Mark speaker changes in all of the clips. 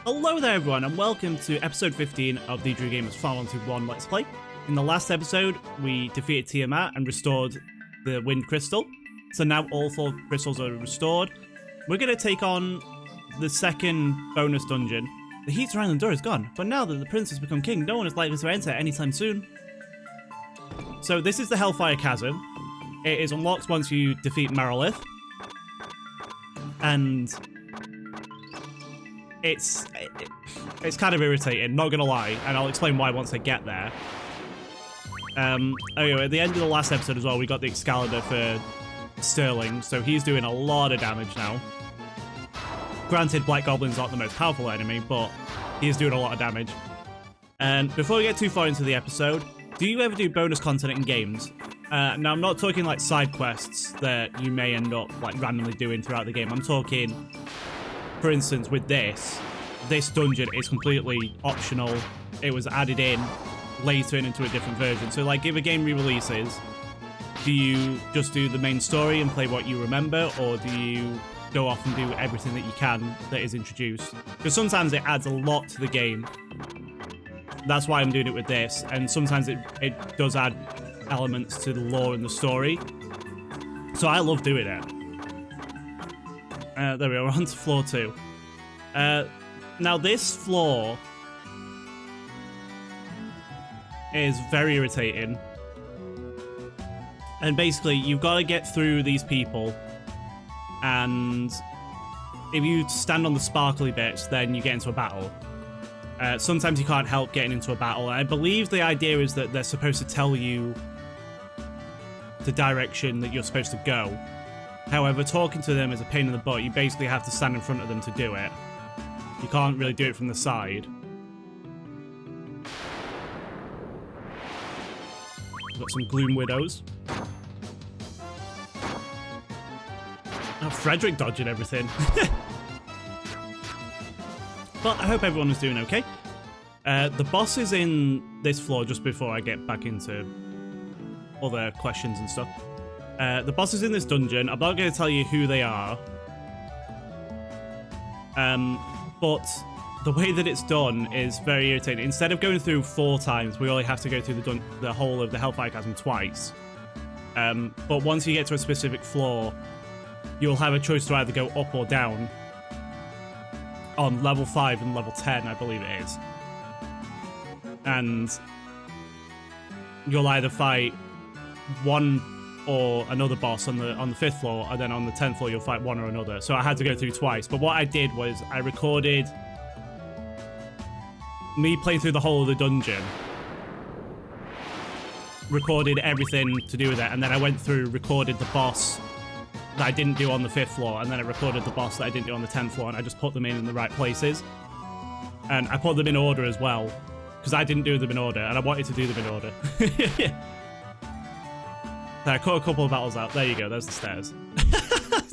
Speaker 1: Hello there everyone and welcome to episode 15 of the Drew Gamers Final 1 Let's Play. In the last episode, we defeated Tiamat and restored the Wind Crystal. So now all 4 crystals are restored. We're going to take on the second bonus dungeon. The heat surrounding the door is gone, but now that the prince has become king, no one is likely to enter anytime soon. So this is the Hellfire Chasm. It is unlocked once you defeat Malarith. And it's kind of irritating, not gonna lie, and I'll explain why once I get there. Anyway, at the end of the last episode as well, we got the Excalibur for Sterling, so he's doing a lot of damage now. Granted, Black Goblin's not the most powerful enemy, but he's doing a lot of damage. And before we get too far into the episode, do you ever do bonus content in games? Now, I'm not talking like side quests that you may end up like randomly doing throughout the game. I'm talking, for instance, with this dungeon is completely optional. It was added in later into a different version. So like if a game re-releases, do you just do the main story and play what you remember, or do you go off and do everything that you can that is introduced? Because sometimes it adds a lot to the game. That's why I'm doing it with this, and sometimes it does add elements to the lore and the story. So I love doing it. There we are, we're on to floor 2. Now this floor is very irritating. And basically, you've got to get through these people, and if you stand on the sparkly bits, then you get into a battle. Sometimes you can't help getting into a battle. I believe the idea is that they're supposed to tell you the direction that you're supposed to go. However, talking to them is a pain in the butt. You basically have to stand in front of them to do it. You can't really do it from the side. We've got some Gloom Widows. Oh, Frederick dodging everything. But I hope everyone is doing okay. The boss is in this floor just before I get back into other questions and stuff. The boss is in this dungeon. I'm not going to tell you who they are. But the way that it's done is very irritating. Instead of going through 4 times, we only have to go through the whole of the Hellfire Chasm twice. But once you get to a specific floor, you'll have a choice to either go up or down on level 5 and level 10, I believe it is. And you'll either fight one or another boss on the 5th floor, and then on the 10th floor you'll fight one or another. So I had to go through twice. But what I did was I recorded me playing through the whole of the dungeon, recorded everything to do with it, and then I went through, recorded the boss that I didn't do on the 5th floor, and then I recorded the boss that I didn't do on the 10th floor, and I just put them in the right places. And I put them in order as well, because I didn't do them in order, and I wanted to do them in order. I cut a couple of battles out. There you go, there's the stairs.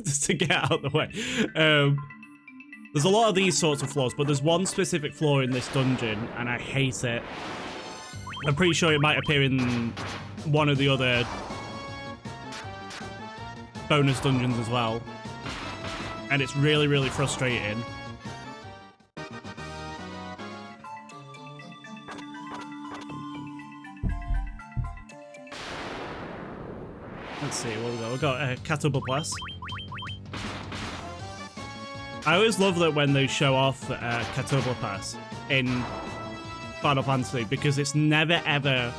Speaker 1: Just to get out of the way. There's a lot of these sorts of floors, but there's one specific floor in this dungeon, and I hate it. I'm pretty sure it might appear in one of the other bonus dungeons as well. And it's really, really frustrating. Let's see, what we got? We've got Catubble Plus. I always love that when they show off Catubble Pass in Final Fantasy, because it's never ever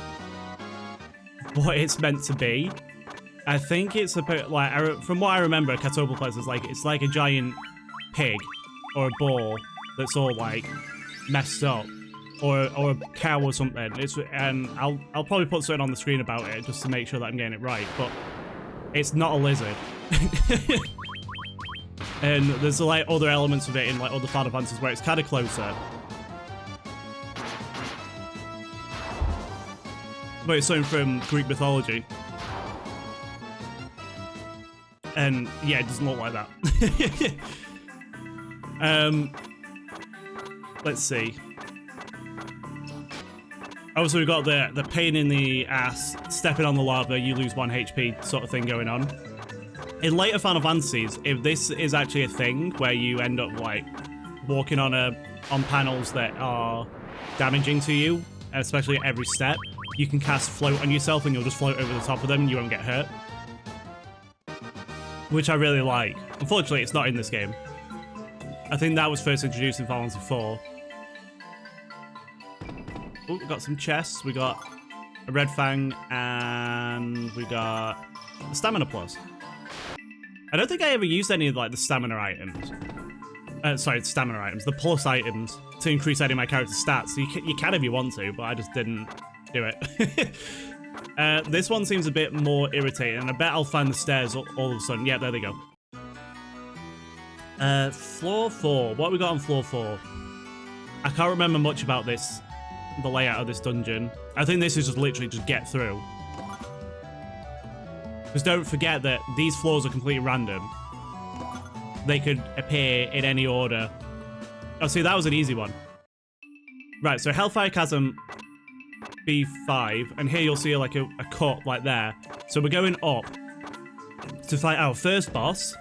Speaker 1: what it's meant to be. I think it's supposed, like, from what I remember, Catubble Pass is like, it's like a giant pig or a boar that's all like messed up, or a cow or something. And I'll probably put something on the screen about it just to make sure that I'm getting it right, but it's not a lizard. And there's like other elements of it in like other Final Fantasies where it's kind of closer. But it's something from Greek mythology. And yeah, it doesn't look like that. Let's see. Also, we've got the pain in the ass, stepping on the lava, you lose 1 HP sort of thing going on. In later Final Fantasies, if this is actually a thing where you end up like walking on panels that are damaging to you, especially at every step, you can cast float on yourself and you'll just float over the top of them and you won't get hurt. Which I really like. Unfortunately, it's not in this game. I think that was first introduced in Final Fantasy 4. Oh, we got some chests. We got a red fang and we got a stamina plus. I don't think I ever used any of like the stamina items. Sorry, stamina items, the plus items to increase any of my character's stats. You can if you want to, but I just didn't do it. This one seems a bit more irritating, and I bet I'll find the stairs all of a sudden. Yeah, there they go. Floor 4. What have we got on floor 4? I can't remember much about this, the layout of this dungeon. I think this is just literally just get through. Because don't forget that these floors are completely random. They could appear in any order. Oh, see, that was an easy one. Right, so Hellfire Chasm B5, and here you'll see like a cut like there. So we're going up to fight our first boss.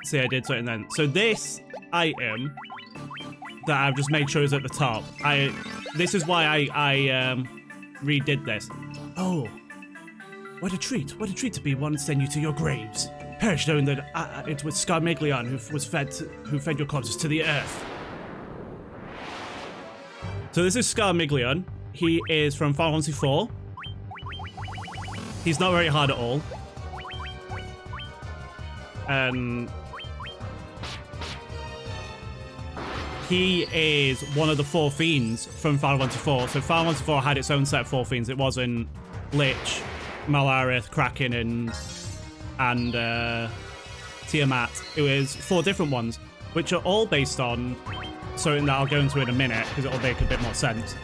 Speaker 1: See, I did something then. So this item that I've just made sure is at the top. This is why I redid this. Oh, what a treat! What a treat to be one send you to your graves. Perish knowing that it was Scar-Miglion who fed your corpses to the earth. So this is Scar-Miglion. He is from Final Fantasy 4. He's not very hard at all. And he is one of the Four Fiends from Final Fantasy 4. So Final Fantasy 4 had its own set of Four Fiends. It wasn't Lich, Malarith, Kraken, and Tiamat. It was 4 different ones, which are all based on something that I'll go into in a minute, because it'll make a bit more sense.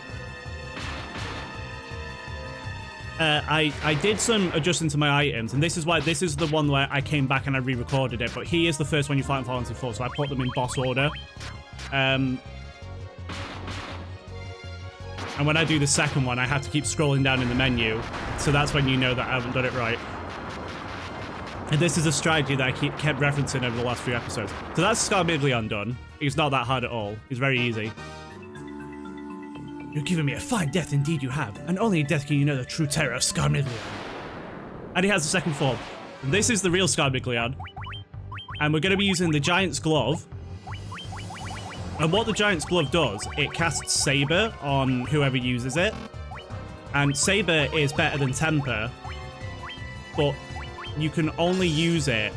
Speaker 1: I did some adjusting to my items, and this is why this is the one where I came back and I re-recorded it, but he is the first one you fight in Final Fantasy 4, so I put them in boss order. And when I do the second one, I have to keep scrolling down in the menu, so that's when you know that I haven't done it right. And this is a strategy that I kept referencing over the last few episodes. So that's Scar-Miglion done. He's not that hard at all. He's very easy. You've given me a fine death, indeed you have, and only in death can you know the true terror of Scar-Miglion. And he has the second form. This is the real Scar-Miglion, and we're going to be using the Giant's Glove. And what the Giant's Glove does, it casts Saber on whoever uses it. And Saber is better than Temper, but you can only use it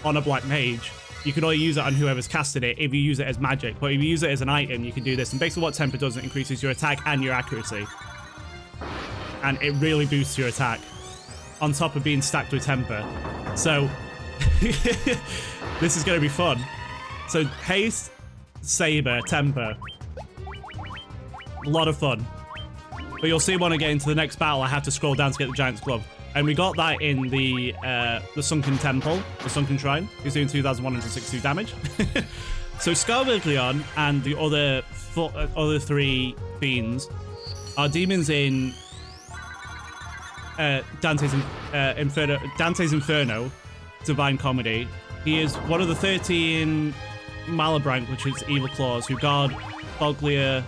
Speaker 1: on a Black Mage. You can only use it on whoever's casted it if you use it as magic. But if you use it as an item, you can do this. And basically what Temper does, it increases your attack and your accuracy. And it really boosts your attack, on top of being stacked with Temper. So, this is going to be fun. So, Haste, Saber, Temper. A lot of fun. But you'll see when I get into the next battle, I have to scroll down to get the Giant's Glove. And we got that in the Sunken Temple, the Sunken Shrine. He's doing 2,162 damage. So Scar-Miglion and the other 3 fiends are demons in Dante's Inferno, Divine Comedy. He is one of the 13 Malabrank, which is evil claws, who guard Boglia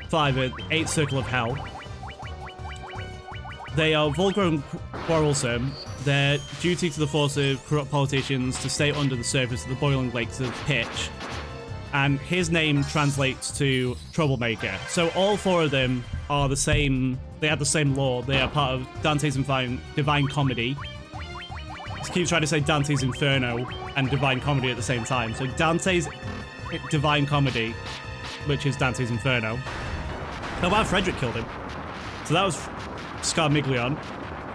Speaker 1: 5, 8th Circle of Hell. They are vulgar and quarrelsome. Their duty to the force of corrupt politicians to stay under the surface of the boiling lakes of pitch. And his name translates to troublemaker. So all 4 of them are the same. They have the same lore. They are part of Dante's Divine Comedy. I keep trying to say Dante's Inferno and Divine Comedy at the same time. So Dante's Divine Comedy, which is Dante's Inferno. Oh wow, Frederick killed him. So that was Scar-Miglion.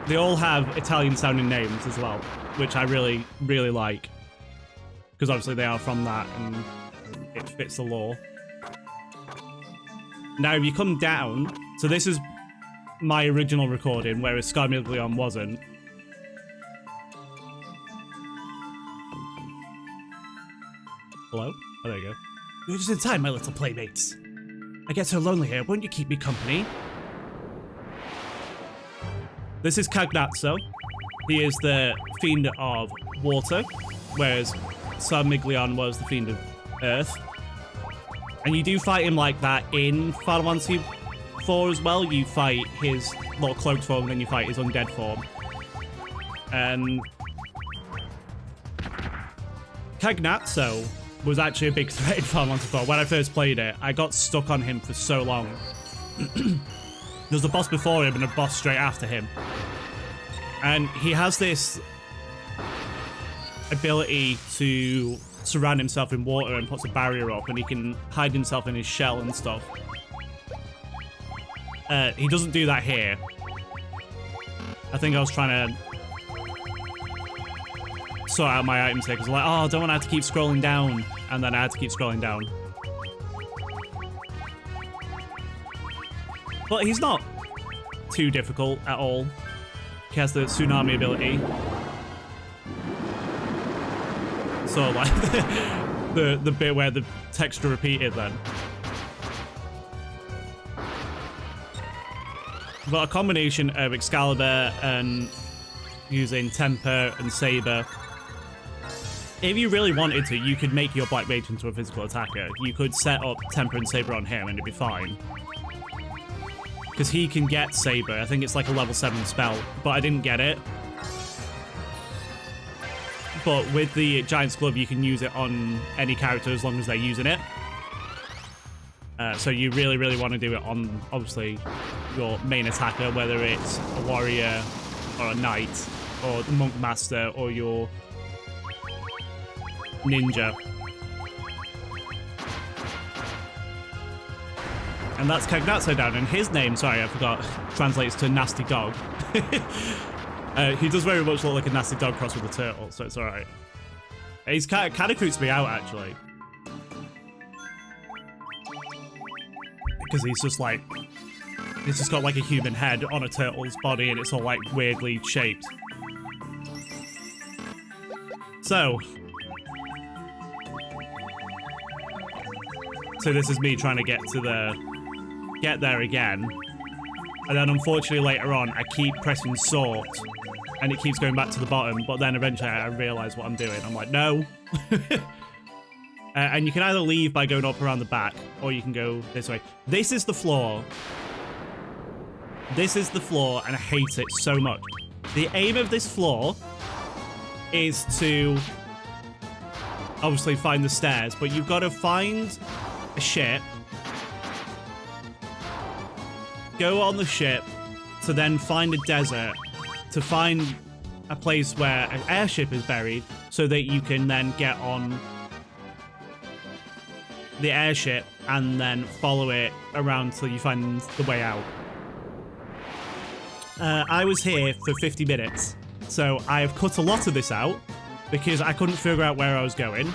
Speaker 1: They all have Italian-sounding names as well, which I really, really like. Because obviously they are from that, and it fits the lore. Now, if you come down... So this is my original recording, whereas Scar-Miglion wasn't. Hello? Oh, there you go. You're just in time, my little playmates. I get so lonely here. Won't you keep me company? This is Cagnazzo. He is the fiend of water, whereas Sarmiglion was the fiend of earth. And you do fight him like that in Final Fantasy 4 as well. You fight his little cloaked form, and then you fight his undead form. And Cagnazzo was actually a big threat in Final Fantasy 4. When I first played it, I got stuck on him for so long. There's a boss before him and a boss straight after him. And he has this ability to surround himself in water and puts a barrier up, and he can hide himself in his shell and stuff. He doesn't do that here. I think I was trying to sort out my items here because I'm like, oh, I don't want to have to keep scrolling down. And then I had to keep scrolling down. But he's not too difficult at all. He has the tsunami ability. So like the bit where the texture repeated then. But a combination of Excalibur and using Temper and Saber. If you really wanted to, you could make your Black Mage into a physical attacker. You could set up Temper and Saber on him and it'd be fine. Because he can get Saber. I think it's like a level 7 spell, but I didn't get it. But with the Giant's Glove, you can use it on any character as long as they're using it. So you really, really want to do it on, obviously, your main attacker, whether it's a warrior or a knight or the monk master or your ninja. And that's Cagnazzo down, and his name, sorry, I forgot, translates to nasty dog. He does very much look like a nasty dog crossed with a turtle, so it's alright. He's kind of creeps me out, actually. Because he's just like, he's just got like a human head on a turtle's body, and it's all like weirdly shaped. So this is me trying to get there again. And then unfortunately later on, I keep pressing sort and it keeps going back to the bottom, but then eventually I realize what I'm doing. I'm like, no. And you can either leave by going up around the back, or you can go this way. This is the floor. This is the floor, and I hate it so much. The aim of this floor is to obviously find the stairs, but you've got to find a ship, go on the ship to then find a desert, to find a place where an airship is buried so that you can then get on the airship and then follow it around till you find the way out. I was here for 50 minutes, so I have cut a lot of this out because I couldn't figure out where I was going,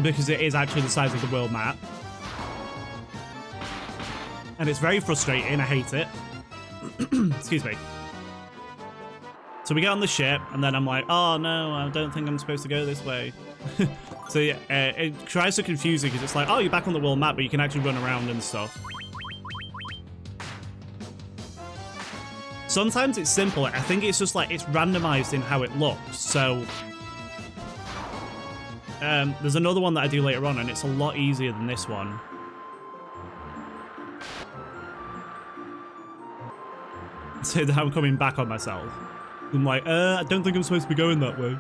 Speaker 1: because it is actually the size of the world map. And it's very frustrating, I hate it. Excuse me. So we get on the ship, and then I'm like, oh no, I don't think I'm supposed to go this way. So yeah, it tries to confuse you because it's like, oh, you're back on the world map, but you can actually run around and stuff. Sometimes it's simple. I think it's just like, it's randomized in how it looks. So there's another one that I do later on, and it's a lot easier than this one. So that I'm coming back on myself. I'm like, I don't think I'm supposed to be going that way.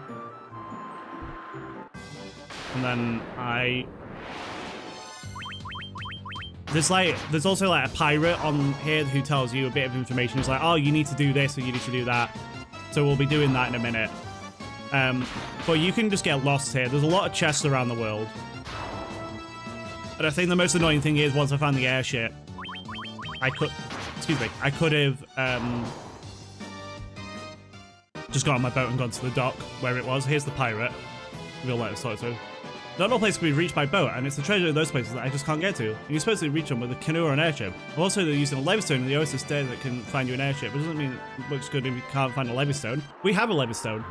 Speaker 1: And then there's also like a pirate on here who tells you a bit of information. It's like, oh, you need to do this or you need to do that. So we'll be doing that in a minute. But you can just get lost here. There's a lot of chests around the world. But I think the most annoying thing is once I found the airship, I could have just got on my boat and gone to the dock where it was. Here's the pirate. We'll let it sort through. Not all places can be reached by boat, and it's the treasure in those places that I just can't get to. And you're supposed to reach them with a canoe or an airship. Also, they're using a levystone in the Oasis there that can find you an airship. It doesn't mean it looks good if you can't find a levystone. We have a levystone.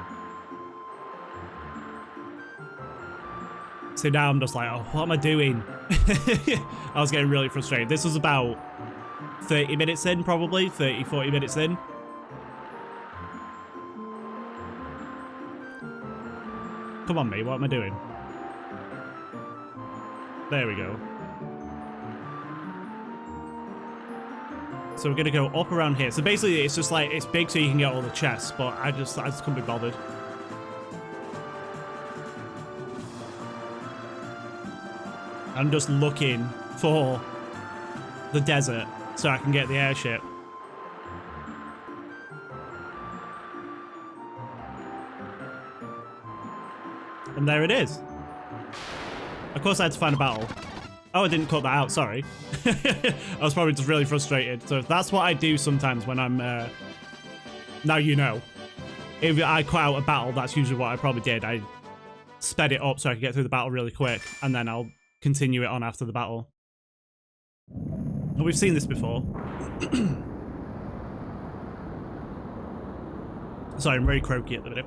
Speaker 1: So So now I'm just like, oh, what am I doing? I was getting really frustrated. This was about 30 minutes in, probably. 30, 40 minutes in. Come on, me. What am I doing? There we go. So we're going to go up around here. So basically, it's just like, it's big so you can get all the chests, but I just couldn't be bothered. I'm just looking for the desert so I can get the airship. And there it is. Of course I had to find a battle. Oh, I didn't cut that out, sorry. I was probably just really frustrated. So that's what I do sometimes when I'm... now you know. If I cut out a battle, that's usually what I probably did. I sped it up so I could get through the battle really quick, and then I'll continue it on after the battle. And we've seen this before. Sorry, I'm very croaky at the minute.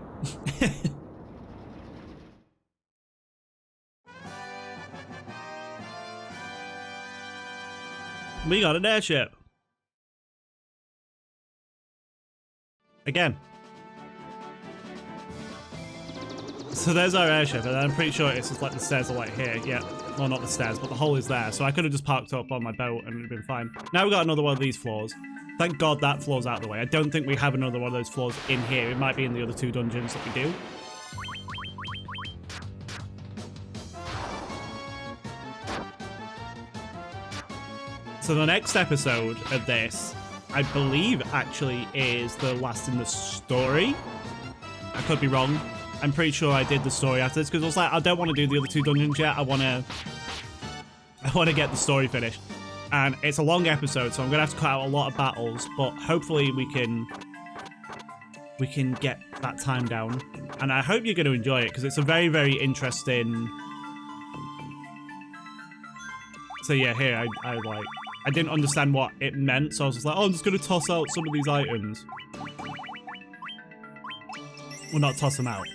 Speaker 1: We got an airship. Again. So there's our airship, and I'm pretty sure it's just like the stairs are like here. Yeah, well, not the stairs, but the hole is there. So I could have just parked up on my boat and it'd been fine. Now we've got another one of these floors. Thank God that floor's out of the way. I don't think we have another one of those floors in here. It might be in the other two dungeons that we do. So the next episode of this, I believe, actually is the last in the story. I could be wrong. I'm pretty sure I did the story after this because I was like, I don't want to do the other two dungeons yet. I want to get the story finished. And it's a long episode, so I'm gonna have to cut out a lot of battles. But hopefully we can get that time down. And I hope you're going to enjoy it because it's a very, very interesting. So yeah, here I didn't understand what it meant, so I was just like, oh, I'm just going to toss out some of these items. Well, not toss them out.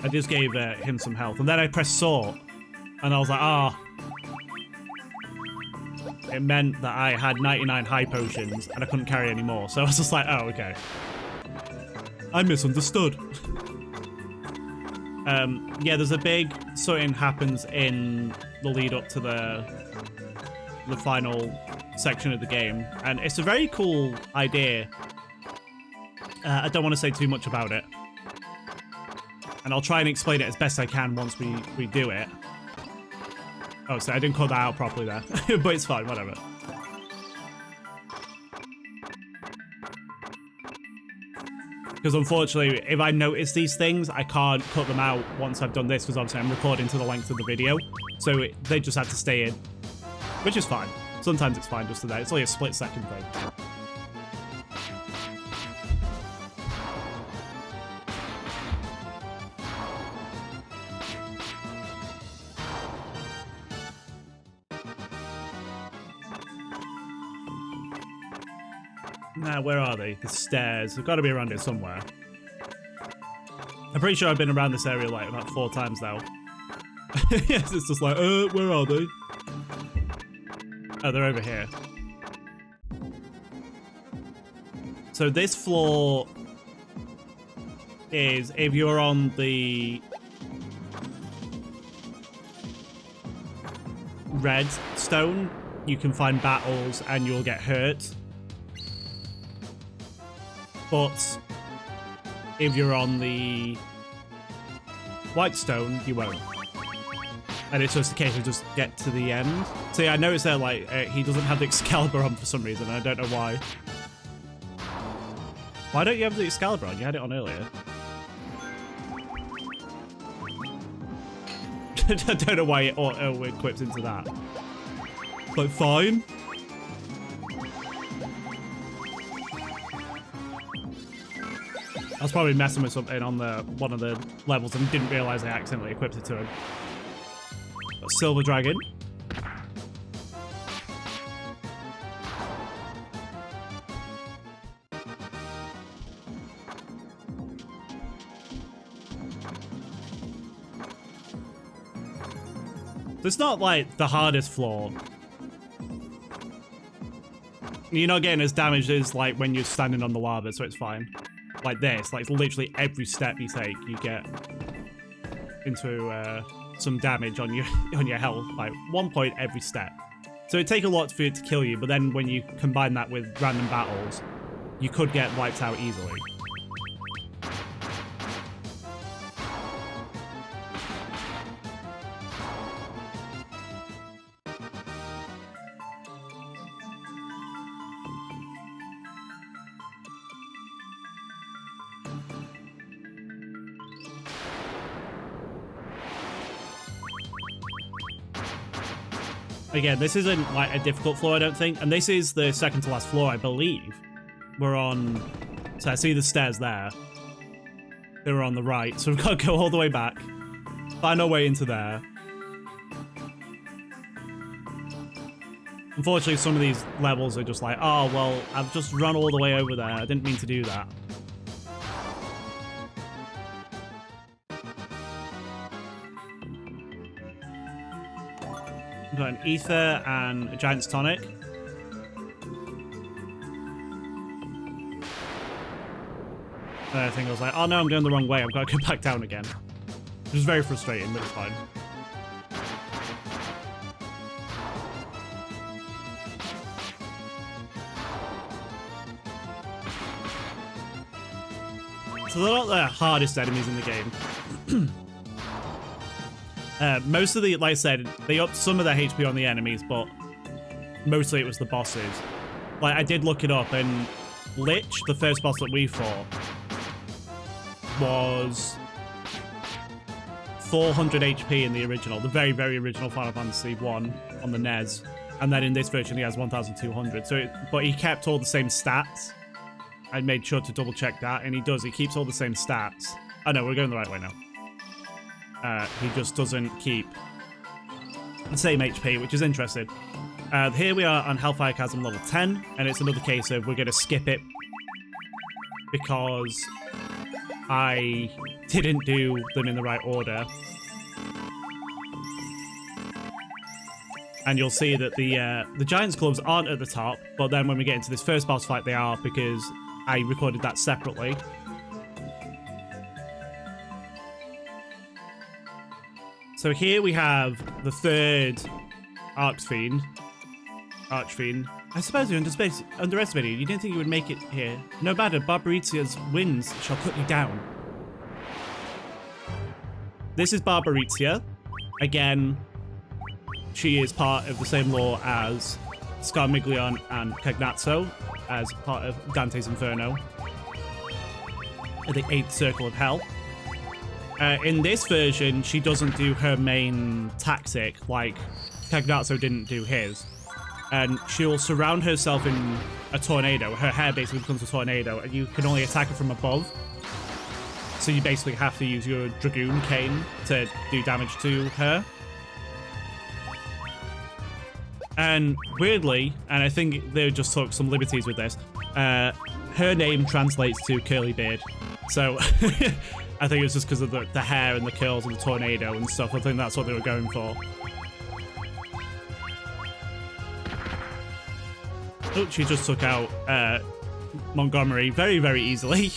Speaker 1: I just gave him some health. And then I pressed sort, and I was like, ah. It meant that I had 99 high potions, and I couldn't carry any more. So I was just like, oh, okay. I misunderstood. Yeah, there's a big something happens in the lead up to the final section of the game, and it's a very cool idea. I don't want to say too much about it, and I'll try and explain it as best I can once we do it. Oh, so I didn't cut that out properly there, but it's fine, whatever. Because unfortunately, if I notice these things, I can't cut them out once I've done this, because obviously I'm recording to the length of the video, so they just have to stay in, which is fine. Sometimes it's fine just to that. It's only a split-second thing. Now, where are they? The stairs. They've got to be around here somewhere. I'm pretty sure I've been around this area like about 4 times now. Yes, it's just like, where are they? Oh, they're over here. So this floor is, if you're on the red stone, you can find battles and you'll get hurt. But if you're on the white stone, you won't. And it's just a case of just get to the end. So yeah, I noticed that like he doesn't have the Excalibur on for some reason. I don't know why. Why don't you have the Excalibur on? You had it on earlier. I don't know why it auto-equips into that. But fine. I was probably messing with something on one of the levels and didn't realise I accidentally equipped it to him. Got Silver Dragon. It's not like the hardest floor. You're not getting as damaged as like when you're standing on the lava, so it's fine. Like this, like literally every step you take, you get into some damage on your health, like 1 point every step. So it'd take a lot for it to kill you, but then when you combine that with random battles, you could get wiped out easily. Again, this isn't like a difficult floor, I don't think. And this is the second to last floor, I believe. We're on... So I see the stairs there. They were on the right, so we've got to go all the way back. Find our way into there. Unfortunately, some of these levels are just like, oh, well, I've just run all the way over there. I didn't mean to do that. We've got an ether and a giant's tonic. And I think I was like, oh no, I'm going the wrong way. I've got to go back down again. Which is very frustrating, but it's fine. So they're not the hardest enemies in the game. Most of the, like I said, they upped some of their HP on the enemies, but mostly it was the bosses. Like, I did look it up, and Lich, the first boss that we fought, was 400 HP in the original, the very, very original Final Fantasy 1 on the NES. And then in this version, he has 1,200. So, but he kept all the same stats. I made sure to double check that, and he does. He keeps all the same stats. Oh no, we're going the right way now. He just doesn't keep the same HP, which is interesting. Here we are on Hellfire Chasm level 10, and it's another case of we're going to skip it because I didn't do them in the right order. And you'll see that the Giant's Gloves aren't at the top, but then when we get into this first boss fight, they are, because I recorded that separately. So here we have the third Archfiend. I suppose you underestimated you. You didn't think you would make it here. No matter, Barbaritia's winds shall cut you down. This is Barbaritia. Again, she is part of the same lore as Scarmiglion and Cagnazzo, as part of Dante's Inferno, the 8th Circle of Hell. In this version, she doesn't do her main tactic like Cagnazzo didn't do his. And she'll surround herself in a tornado. Her hair basically becomes a tornado, and you can only attack her from above. So you basically have to use your Dragoon Cane to do damage to her. And weirdly, and I think they just took some liberties with this, her name translates to Curly Beard. So I think it's just because of the hair and the curls and the tornado and stuff. I think that's what they were going for. Oh, she just took out Montgomery very, very easily.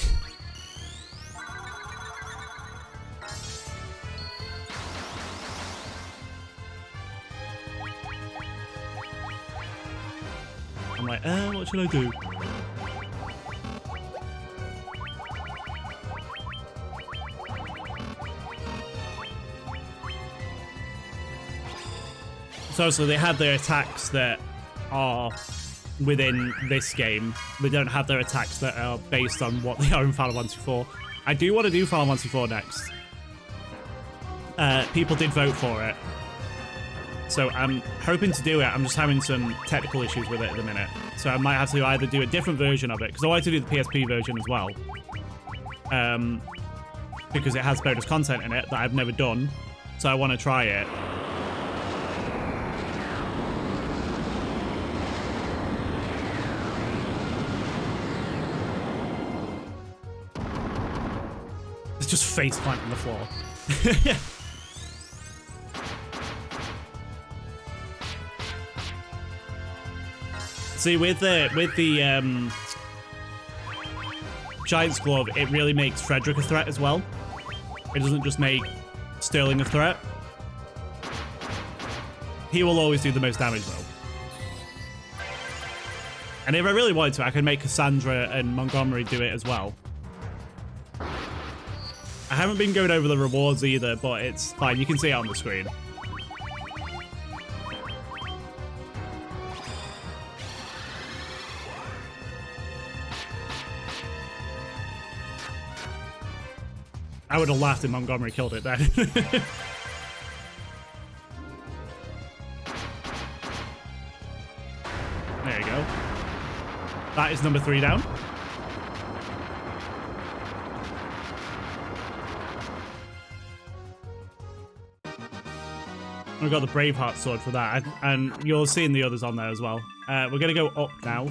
Speaker 1: I'm like, what should I do? So they have their attacks that are within this game. They don't have their attacks that are based on what they are in Final Fantasy IV. I do want to do Final Fantasy IV next. People did vote for it. So I'm hoping to do it. I'm just having some technical issues with it at the minute. So I might have to either do a different version of it, because I wanted to do the PSP version as well. Because it has bonus content in it that I've never done. So I want to try it. It's just face plant on the floor. See, with the Giant's Glove, it really makes Frederick a threat as well. It doesn't just make Sterling a threat. He will always do the most damage, though. And if I really wanted to, I could make Cassandra and Montgomery do it as well. I haven't been going over the rewards either, but it's fine. You can see it on the screen. I would have laughed if Montgomery killed it then. There you go. That is number 3 down. We've got the Braveheart sword for that, and you're seeing the others on there as well. We're going to go up now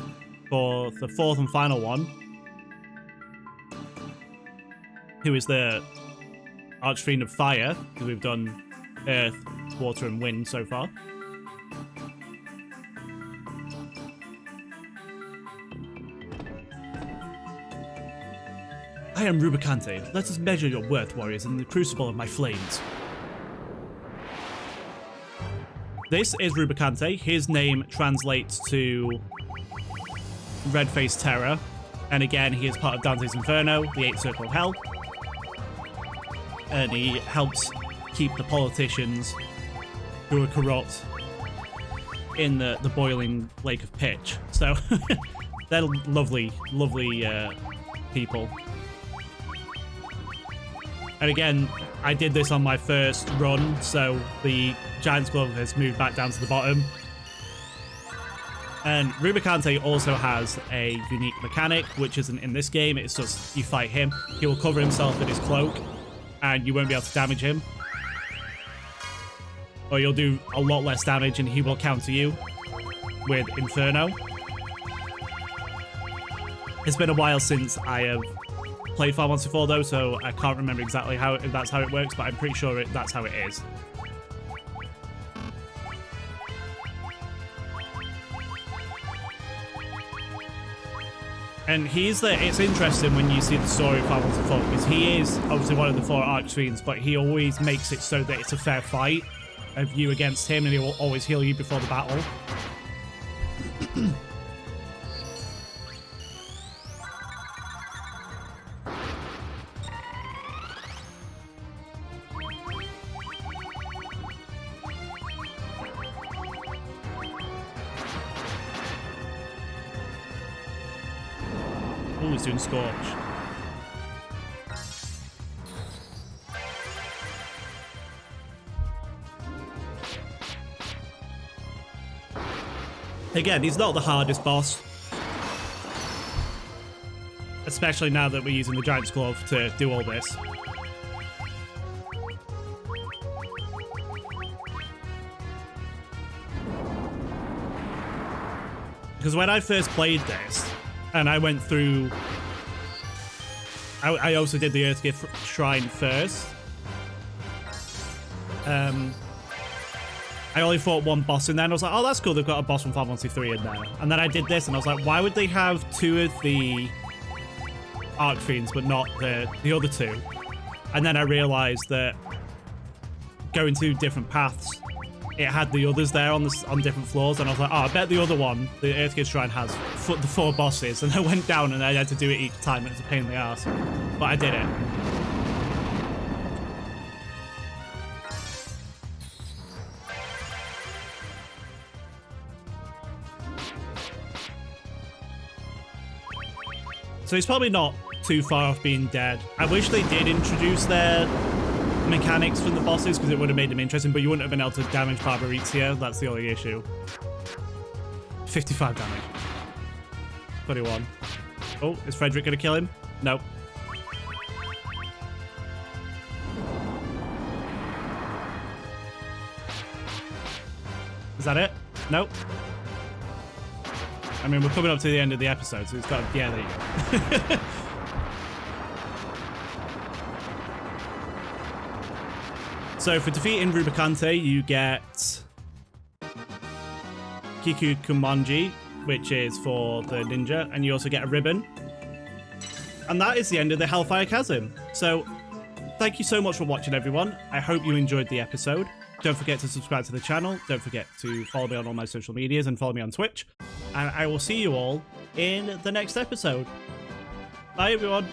Speaker 1: for the 4th and final one, who is the Archfiend of Fire, because we've done Earth, Water, and Wind so far. I am Rubicante. Let us measure your worth, warriors, in the crucible of my flames. This is Rubicante. His name translates to Red-Faced Terror. And again, he is part of Dante's Inferno, the 8th Circle of Hell. And he helps keep the politicians who are corrupt in the boiling lake of pitch. So, they're lovely, lovely people. And again, I did this on my first run, so the Giant's Glove has moved back down to the bottom. And Rubicante also has a unique mechanic, which isn't in this game. It's just you fight him, he will cover himself in his cloak, and you won't be able to damage him. Or you'll do a lot less damage and he will counter you with Inferno. It's been a while since I have played Final Fantasy 4 though, so I can't remember exactly if that's how it works, but I'm pretty sure that's how it is. And it's interesting when you see the story of Final Fantasy 4, because he is obviously one of the 4 Archfiends, but he always makes it so that it's a fair fight of you against him, and he will always heal you before the battle. He's doing Scorch. Again, he's not the hardest boss. Especially now that we're using the Giant's Glove to do all this. Because when I first played this, and I went through... I also did the Earthgift Shrine first. I only fought one boss in there, and I was like, oh, that's cool, they've got a boss from Final Fantasy 3 in there. And then I did this, and I was like, why would they have 2 of the Archfiends, but not the other 2? And then I realised that going to different paths, it had the others there on different floors, and I was like, oh, I bet the other one, the Earthgift Shrine, has the 4 bosses. And I went down and I had to do it each time, and it's a pain in the ass. But I did it. So he's probably not too far off being dead. I wish they did introduce their mechanics from the bosses, because it would have made them interesting, but you wouldn't have been able to damage Barbariccia. That's the only issue. 55 damage. 21. Oh, is Frederick going to kill him? No. Is that it? Nope. I mean, we're coming up to the end of the episode, so it's got... Yeah, there you go. So for defeating Rubicante, you get Kiku Kumonji, which is for the ninja, and you also get a ribbon. And that is the end of the Hellfire Chasm. So, thank you so much for watching, everyone. I hope you enjoyed the episode. Don't forget to subscribe to the channel. Don't forget to follow me on all my social medias and follow me on Twitch. And I will see you all in the next episode. Bye, everyone.